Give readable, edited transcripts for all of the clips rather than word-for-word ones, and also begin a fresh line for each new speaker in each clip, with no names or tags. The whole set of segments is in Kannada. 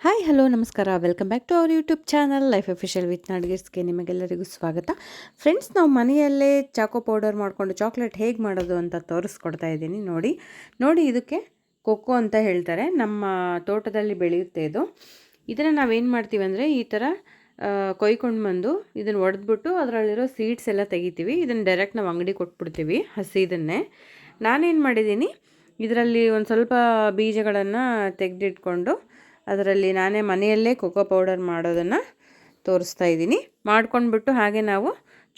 ಹಾಯ್ ಹಲೋ ನಮಸ್ಕಾರ welcome back to our YouTube channel life official with ನಾಡ್ಗಿರ್ಸ್ಗೆ ನಿಮಗೆಲ್ಲರಿಗೂ ಸ್ವಾಗತ. ಫ್ರೆಂಡ್ಸ್, ನಾವು ಮನೆಯಲ್ಲೇ ಚಾಕೋ ಪೌಡರ್ ಮಾಡಿಕೊಂಡು ಚಾಕ್ಲೇಟ್ ಹೇಗೆ ಮಾಡೋದು ಅಂತ ತೋರಿಸ್ಕೊಡ್ತಾ ಇದ್ದೀನಿ. ನೋಡಿ ಇದಕ್ಕೆ ಕೊಕ್ಕೋ ಅಂತ ಹೇಳ್ತಾರೆ. ನಮ್ಮ ತೋಟದಲ್ಲಿ ಬೆಳೆಯುತ್ತೆ ಇದು. ಇದನ್ನು ನಾವೇನು ಮಾಡ್ತೀವಿ ಅಂದರೆ ಈ ಥರ ಕೊಯ್ಕೊಂಡು ಬಂದು ಇದನ್ನು ಒಡೆದ್ಬಿಟ್ಟು ಅದರಲ್ಲಿರೋ ಸೀಡ್ಸ್ ಎಲ್ಲ ತೆಗಿತೀವಿ. ಇದನ್ನು ಡೈರೆಕ್ಟ್ ನಾವು ಅಂಗಡಿ ಕೊಟ್ಬಿಡ್ತೀವಿ ಹಸಿದನ್ನೇ. ನಾನೇನು ಮಾಡಿದ್ದೀನಿ, ಇದರಲ್ಲಿ ಒಂದು ಸ್ವಲ್ಪ ಬೀಜಗಳನ್ನು ತೆಗೆದಿಟ್ಕೊಂಡು ಅದರಲ್ಲಿ ನಾನೇ ಮನೆಯಲ್ಲೇ ಕೊಕೋ ಪೌಡರ್ ಮಾಡೋದನ್ನು ತೋರಿಸ್ತಾ ಇದ್ದೀನಿ. ಮಾಡ್ಕೊಂಡ್ಬಿಟ್ಟು ಹಾಗೆ ನಾವು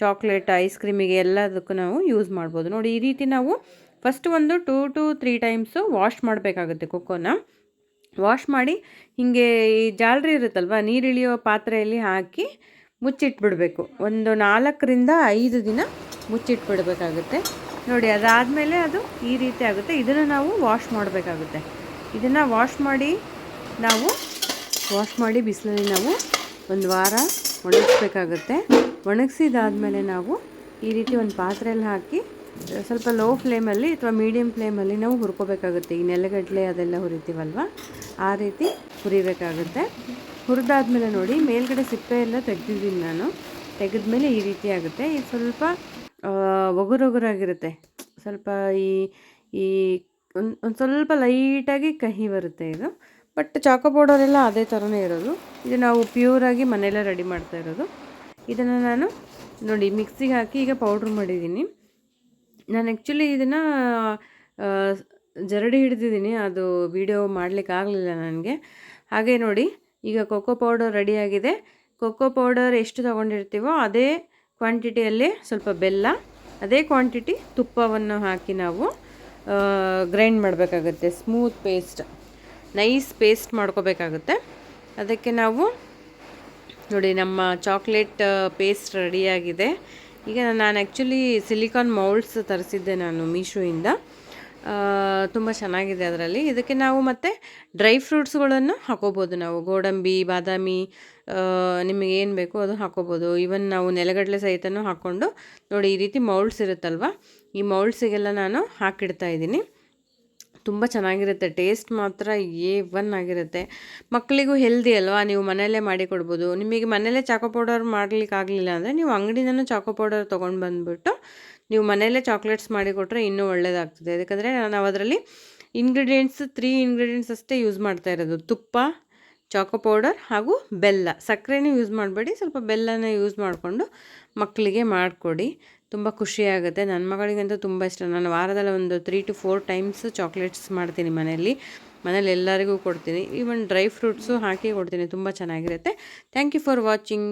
ಚಾಕ್ಲೇಟ್, ಐಸ್ ಕ್ರೀಮಿಗೆ ಎಲ್ಲದಕ್ಕೂ ನಾವು ಯೂಸ್ ಮಾಡ್ಬೋದು. ನೋಡಿ, ಈ ರೀತಿ ನಾವು ಫಸ್ಟ್ ಒಂದು 2 to 3 ಟೈಮ್ಸು ವಾಶ್ ಮಾಡಬೇಕಾಗುತ್ತೆ. ಕೊಕ್ಕೋನ ವಾಶ್ ಮಾಡಿ ಹೀಗೆ ಈ ಜಾಲರಿ ಇರುತ್ತಲ್ವ, ನೀರಿಳಿಯೋ ಪಾತ್ರೆಯಲ್ಲಿ ಹಾಕಿ ಮುಚ್ಚಿಟ್ಬಿಡಬೇಕು. ಒಂದು 4ರಿಂದ 5 ದಿನ ಮುಚ್ಚಿಟ್ಬಿಡಬೇಕಾಗುತ್ತೆ. ನೋಡಿ, ಅದಾದಮೇಲೆ ಅದು ಈ ರೀತಿ ಆಗುತ್ತೆ. ಇದನ್ನು ನಾವು ವಾಶ್ ಮಾಡಬೇಕಾಗುತ್ತೆ. ಇದನ್ನು ವಾಶ್ ಮಾಡಿ ಬಿಸಿಲಲ್ಲಿ ನಾವು ಒಂದು ವಾರ ಒಣಗಿಸ್ಬೇಕಾಗುತ್ತೆ. ಒಣಗಿಸಿದಾದ್ಮೇಲೆ ನಾವು ಈ ರೀತಿ ಒಂದು ಪಾತ್ರೆಯಲ್ಲಿ ಹಾಕಿ ಸ್ವಲ್ಪ ಲೋ ಫ್ಲೇಮಲ್ಲಿ ಅಥವಾ ಮೀಡಿಯಮ್ ಫ್ಲೇಮಲ್ಲಿ ನಾವು ಹುರ್ಕೋಬೇಕಾಗುತ್ತೆ. ಈ ನೆಲಗಡಲೆ ಅದೆಲ್ಲ ಹುರಿತೀವಲ್ವ, ಆ ರೀತಿ ಹುರಿಬೇಕಾಗುತ್ತೆ. ಹುರಿದಾದ್ಮೇಲೆ ನೋಡಿ, ಮೇಲ್ಗಡೆ ಸಿಪ್ಪೆ ಎಲ್ಲ ತೆಗೆದಿದ್ದೀನಿ ನಾನು. ತೆಗೆದ್ಮೇಲೆ ಈ ರೀತಿ ಆಗುತ್ತೆ. ಇದು ಸ್ವಲ್ಪ ಒಗುರೊಗುರಾಗಿರುತ್ತೆ. ಸ್ವಲ್ಪ ಈ ಒಂದು ಸ್ವಲ್ಪ ಲೈಟಾಗಿ ಕಹಿ ಬರುತ್ತೆ ಇದು. ಬಟ್ ಚಾಕೋ ಪೌಡರೆಲ್ಲ ಅದೇ ಥರನೇ ಇರೋದು. ಇದು ನಾವು ಪ್ಯೂರಾಗಿ ಮನೆಯಲ್ಲೇ ರೆಡಿ ಮಾಡ್ತಾ ಇರೋದು. ಇದನ್ನು ನಾನು ನೋಡಿ ಮಿಕ್ಸಿಗೆ ಹಾಕಿ ಈಗ ಪೌಡ್ರ್ ಮಾಡಿದ್ದೀನಿ. ನಾನು ಆ್ಯಕ್ಚುಲಿ ಇದನ್ನು ಜರಡಿ ಹಿಡ್ದಿದ್ದೀನಿ, ಅದು ವಿಡಿಯೋ ಮಾಡಲಿಕ್ಕಾಗಲಿಲ್ಲ ನನಗೆ. ಹಾಗೆ ನೋಡಿ, ಈಗ ಕೊಕೋ ಪೌಡರ್ ರೆಡಿಯಾಗಿದೆ. ಕೊಕೋ ಪೌಡರ್ ಎಷ್ಟು ತೊಗೊಂಡಿರ್ತೀವೋ ಅದೇ ಕ್ವಾಂಟಿಟಿಯಲ್ಲಿ ಸ್ವಲ್ಪ ಬೆಲ್ಲ, ಅದೇ ಕ್ವಾಂಟಿಟಿ ತುಪ್ಪವನ್ನು ಹಾಕಿ ನಾವು ಗ್ರೈಂಡ್ ಮಾಡಬೇಕಾಗುತ್ತೆ. ಸ್ಮೂತ್ ಪೇಸ್ಟ್, ನೈಸ್ ಪೇಸ್ಟ್ ಮಾಡ್ಕೋಬೇಕಾಗುತ್ತೆ. ಅದಕ್ಕೆ ನಾವು ನೋಡಿ, ನಮ್ಮ ಚಾಕ್ಲೇಟ್ ಪೇಸ್ಟ್ ರೆಡಿಯಾಗಿದೆ. ಈಗ ನಾನು ಆ್ಯಕ್ಚುಲಿ ಸಿಲಿಕಾನ್ ಮೌಲ್ಡ್ಸ್ ತರಿಸಿದ್ದೆ ನಾನು ಮೀಶೋಯಿಂದ. ತುಂಬ ಚೆನ್ನಾಗಿದೆ ಅದರಲ್ಲಿ. ಇದಕ್ಕೆ ನಾವು ಮತ್ತು ಡ್ರೈ ಫ್ರೂಟ್ಸ್ಗಳನ್ನು ಹಾಕೋಬೋದು. ನಾವು ಗೋಡಂಬಿ, ಬಾದಾಮಿ, ನಿಮಗೆ ಏನು ಬೇಕೋ ಅದು ಹಾಕೋಬೋದು. ಈವನ್ ನಾವು ನೆಲಗಡಲೆ ಸಹಿತನೂ ಹಾಕ್ಕೊಂಡು ನೋಡಿ, ಈ ರೀತಿ ಮೌಲ್ಡ್ಸ್ ಇರುತ್ತಲ್ವ, ಈ ಮೌಲ್ಡ್ಸಿಗೆಲ್ಲ ನಾನು ಹಾಕಿಡ್ತಾ ಇದ್ದೀನಿ. ತುಂಬ ಚೆನ್ನಾಗಿರುತ್ತೆ. ಟೇಸ್ಟ್ ಮಾತ್ರ A1 ಆಗಿರುತ್ತೆ. ಮಕ್ಕಳಿಗೂ ಹೆಲ್ದಿ ಅಲ್ವಾ, ನೀವು ಮನೆಯಲ್ಲೇ ಮಾಡಿ ಕೊಡ್ಬೋದು. ನಿಮಗೆ ಮನೆಯಲ್ಲೇ ಚಾಕೋ ಪೌಡರ್ ಮಾಡಲಿಕ್ಕಾಗಲಿಲ್ಲ ಅಂದರೆ ನೀವು ಅಂಗಡಿನೂ ಚಾಕೋ ಪೌಡರ್ ತೊಗೊಂಡು ಬಂದುಬಿಟ್ಟು ನೀವು ಮನೆಯಲ್ಲೇ ಚಾಕ್ಲೇಟ್ಸ್ ಮಾಡಿಕೊಟ್ರೆ ಇನ್ನೂ ಒಳ್ಳೆಯದಾಗ್ತದೆ. ಯಾಕಂದರೆ ನಾವು ಅದರಲ್ಲಿ 3 ಇಂಗ್ರೀಡಿಯೆಂಟ್ಸ್ ಅಷ್ಟೇ ಯೂಸ್ ಮಾಡ್ತಾ ಇರೋದು: ತುಪ್ಪ, ಚಾಕೋ ಪೌಡರ್ ಹಾಗೂ ಬೆಲ್ಲ. ಸಕ್ಕರೆನೂ ಯೂಸ್ ಮಾಡಬೇಡಿ, ಸ್ವಲ್ಪ ಬೆಲ್ಲನ ಯೂಸ್ ಮಾಡಿಕೊಂಡು ಮಕ್ಕಳಿಗೆ ಮಾಡಿಕೊಡಿ. ತುಂಬ ಖುಷಿಯಾಗುತ್ತೆ. ನನ್ನ ಮಗಳಿಗಂತೂ ತುಂಬ ಇಷ್ಟ. ನಾನು ವಾರದಲ್ಲಿ ಒಂದು 3 to 4 ಟೈಮ್ಸ್ ಚಾಕ್ಲೇಟ್ಸ್ ಮಾಡ್ತೀನಿ ಮನೆಯಲ್ಲಿ ಎಲ್ಲರಿಗೂ ಕೊಡ್ತೀನಿ. ಈವನ್ ಡ್ರೈ ಫ್ರೂಟ್ಸು ಹಾಕಿ ಕೊಡ್ತೀನಿ. ತುಂಬ ಚೆನ್ನಾಗಿರುತ್ತೆ. Thank you for watching.